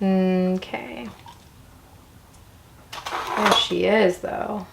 Okay. There she is, though.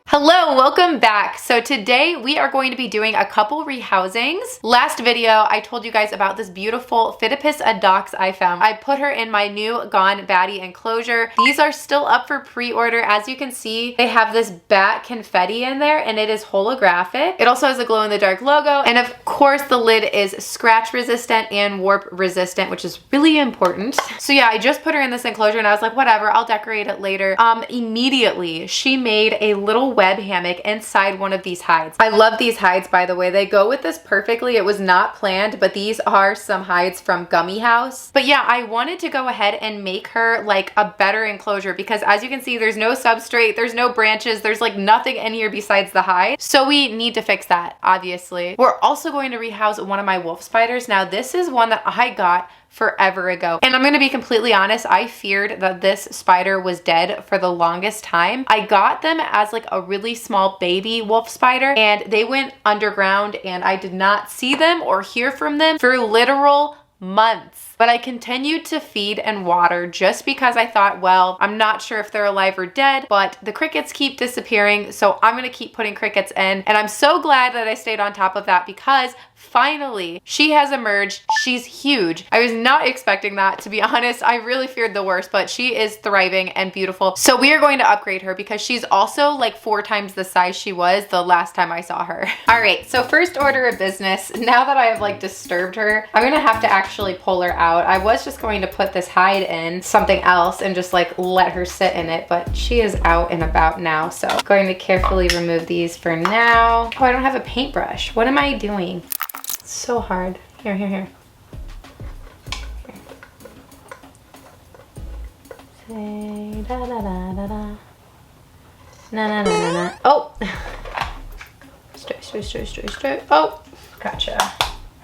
Hello, welcome back. So today we are going to be doing a couple rehousings. Last video, I told you guys about this beautiful Phidippus adox I found. I put her in my new Gone Batty enclosure. These are still up for pre-order. As you can see, they have this bat confetti in there and it is holographic. It also has a glow-in-the-dark logo. And of course, the lid is scratch resistant and warp resistant, which is really important. So yeah, I just put her in this enclosure and I was like, whatever, I'll decorate it later. Immediately, she made a little web hammock inside one of these hides. I love these hides, by the way. They go with this perfectly. It was not planned, but these are some hides from Gummy House. But yeah, I wanted to go ahead and make her like a better enclosure because as you can see, there's no substrate, there's no branches, there's like nothing in here besides the hide. So we need to fix that, obviously. We're also going to rehouse one of my wolf spiders. Now, this is one that I got forever ago. And I'm gonna be completely honest, I feared that this spider was dead for the longest time. I got them as like a really small baby wolf spider and they went underground and I did not see them or hear from them for literal months. But I continued to feed and water just because I thought, well, I'm not sure if they're alive or dead, but the crickets keep disappearing, so I'm gonna keep putting crickets in. And I'm so glad that I stayed on top of that because finally she has emerged. She's huge. I was not expecting that, to be honest. I really feared the worst, but she is thriving and beautiful. So we are going to upgrade her because she's also like 4 times the size she was the last time I saw her. All right, so first order of business, now that I have like disturbed her, I'm gonna have to actually pull her out. I was just going to put this hide in something else and just like let her sit in it, but she is out and about now. So I'm going to carefully remove these for now. Oh, I don't have a paintbrush. What am I doing? It's so hard. Here. Say da da da da da. Na na na na na. Oh. Straight. Oh, gotcha.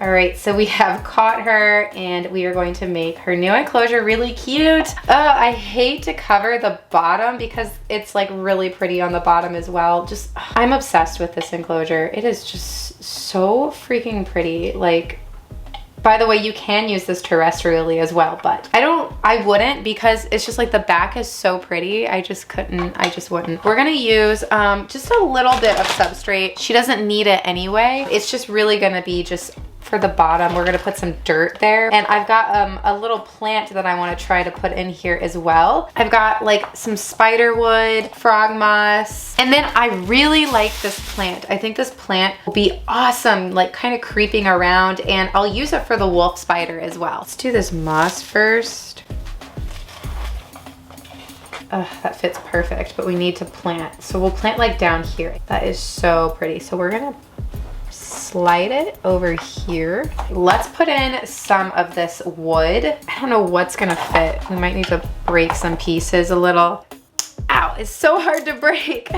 All right, so we have caught her and we are going to make her new enclosure really cute. I hate to cover the bottom because it's like really pretty on the bottom as well. Just, I'm obsessed with this enclosure. It is just so freaking pretty. Like, by the way, you can use this terrestrially as well, but I wouldn't because it's just like the back is so pretty. I just wouldn't. We're gonna use just a little bit of substrate. She doesn't need it anyway. It's just really gonna be just for the bottom. We're gonna put some dirt there. And I've got a little plant that I wanna try to put in here as well. I've got like some spider wood, frog moss, and then I really like this plant. I think this plant will be awesome, like kind of creeping around, and I'll use it for the wolf spider as well. Let's do this moss first. That fits perfect, but we need to plant. So we'll plant like down here. That is so pretty. So we're gonna slide it over here. Let's put in some of this wood. I don't know what's gonna fit. We might need to break some pieces a little. Ow, it's so hard to break.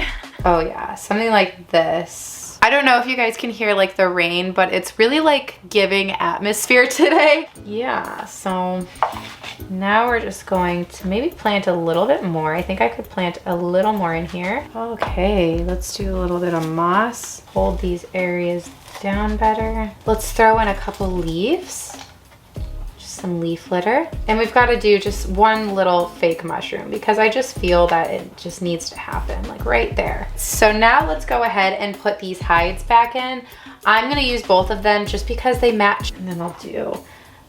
Oh yeah, something like this. I don't know if you guys can hear like the rain, but it's really like giving atmosphere today. Yeah, so now we're just going to maybe plant a little bit more. I think I could plant a little more in here. Okay, let's do a little bit of moss. Hold these areas down better. Let's throw in a couple leaves. Just some leaf litter. And we've got to do just one little fake mushroom because I just feel that it just needs to happen, like right there. So now let's go ahead and put these hides back in. I'm gonna use both of them just because they match. And then I'll do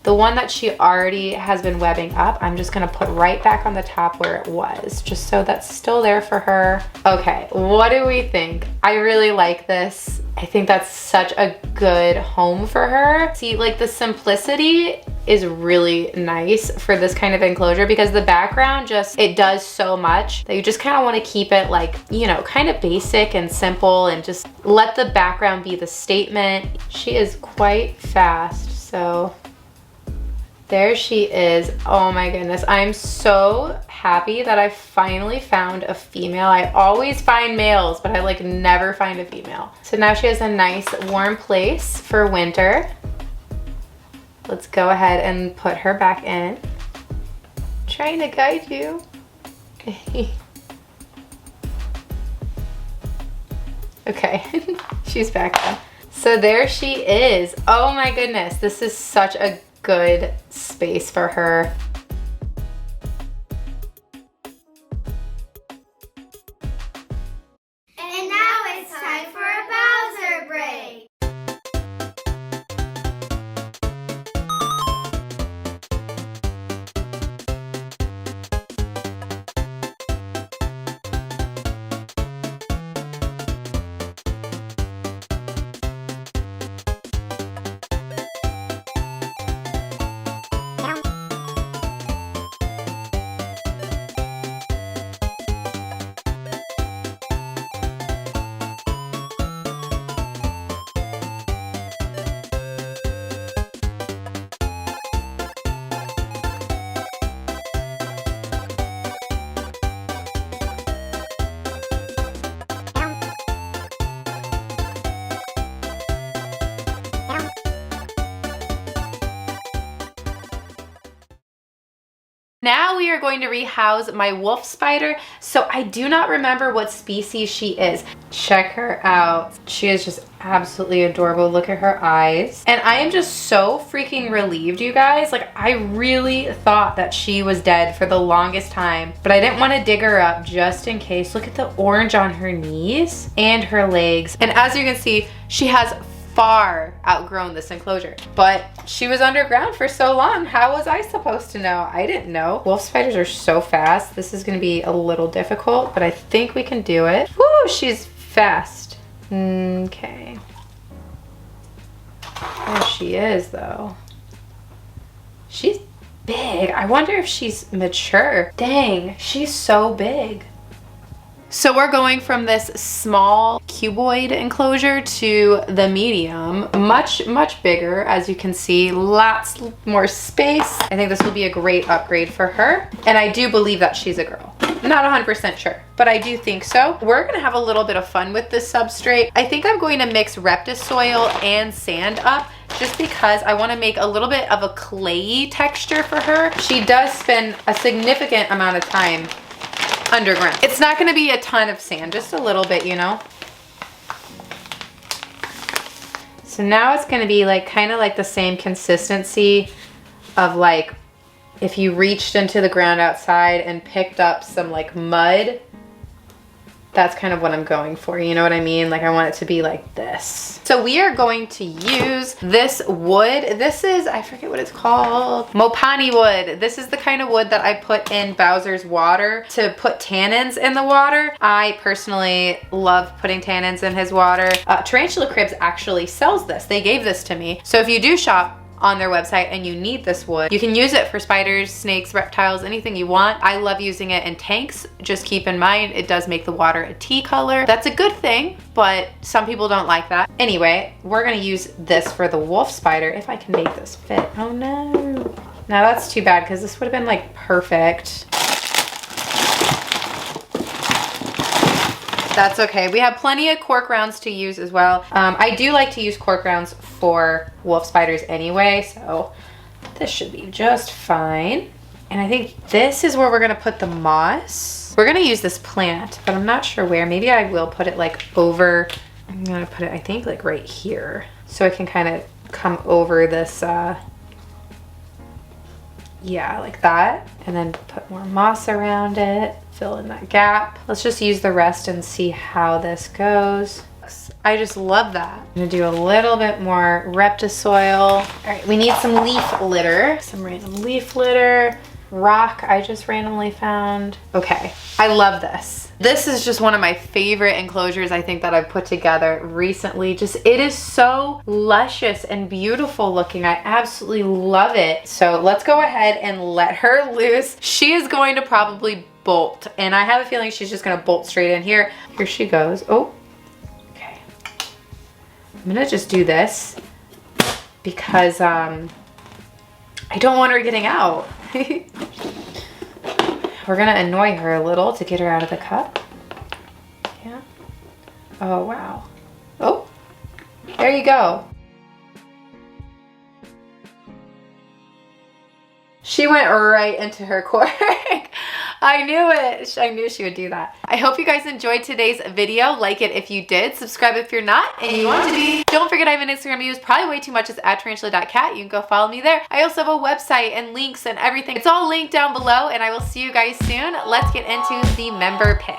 the one that she already has been webbing up. I'm just gonna put right back on the top where it was, just so that's still there for her. Okay, what do we think? I really like this. I think that's such a good home for her. See, like the simplicity is really nice for this kind of enclosure because the background just, it does so much that you just kind of want to keep it like, you know, kind of basic and simple and just let the background be the statement. She is quite fast, so there she is. Oh my goodness. I'm so happy that I finally found a female. I always find males, but I like never find a female. So now she has a nice warm place for winter. Let's go ahead and put her back in. Trying to guide you. Okay, she's back in. So there she is. Oh my goodness, this is such a good space for her. And now it's time for a Bowser break. Now we are going to rehouse my wolf spider. So I do not remember what species she is. Check her out. She is just absolutely adorable. Look at her eyes. And I am just so freaking relieved, you guys. Like, I really thought that she was dead for the longest time, but I didn't want to dig her up just in case. Look at the orange on her knees and her legs. And as you can see, she has far outgrown this enclosure, but she was underground for so long. How was I supposed to know? I didn't know. Wolf spiders are so fast. This is gonna be a little difficult, but I think we can do it. Woo, she's fast. Okay. There she is though. She's big. I wonder if she's mature. Dang, she's so big. So we're going from this small cuboid enclosure to the medium, much bigger, as you can see, lots more space. I think this will be a great upgrade for her. And I do believe that she's a girl. Not 100% sure, but I do think so. We're gonna have a little bit of fun with this substrate. I think I'm going to mix Reptisoil and sand up just because I wanna make a little bit of a clayey texture for her. She does spend a significant amount of time underground. It's not gonna be a ton of sand, just a little bit, you know? So now it's gonna be like kind of like the same consistency of like if you reached into the ground outside and picked up some like mud. That's kind of what I'm going for, you know what I mean? Like I want it to be like this. So we are going to use this wood. This is, I forget what it's called, Mopani wood. This is the kind of wood that I put in Bowser's water to put tannins in the water. I personally love putting tannins in his water. Tarantula Cribs actually sells this. They gave this to me. So if you do shop on their website and you need this wood, you can use it for spiders, snakes, reptiles, anything you want. I love using it in tanks. Just keep in mind, it does make the water a tea color. That's a good thing, but some people don't like that. Anyway, we're gonna use this for the wolf spider, if I can make this fit. Oh no. Now that's too bad because this would have been like perfect. That's okay. We have plenty of cork rounds to use as well. I do like to use cork rounds for wolf spiders anyway, so this should be just fine. And I think this is where we're gonna put the moss. We're gonna use this plant, but I'm not sure where. Maybe I will put it like over, I'm gonna put it, I think like right here. So it can kind of come over this, yeah, like that. And then put more moss around it. Fill in that gap. Let's just use the rest and see how this goes. I just love that. I'm gonna do a little bit more Reptisoil. All right, we need some leaf litter. Some random leaf litter. Rock I just randomly found. Okay, I love this. This is just one of my favorite enclosures I think that I've put together recently. Just, it is so luscious and beautiful looking. I absolutely love it. So let's go ahead and let her loose. She is going to probably bolt, and I have a feeling she's just gonna bolt straight in here. Here she goes. Oh, okay. I'm gonna just do this because I don't want her getting out. We're gonna annoy her a little to get her out of the cup. Yeah. Oh, wow. Oh, there you go. She went right into her cork. I knew it. I knew she would do that. I hope you guys enjoyed today's video. Like it if you did. Subscribe if you're not and you want to be. Don't forget I have an Instagram you use probably way too much. It's at Tarantula.Kat. You can go follow me there. I also have a website and links and everything. It's all linked down below and I will see you guys soon. Let's get into the member pick.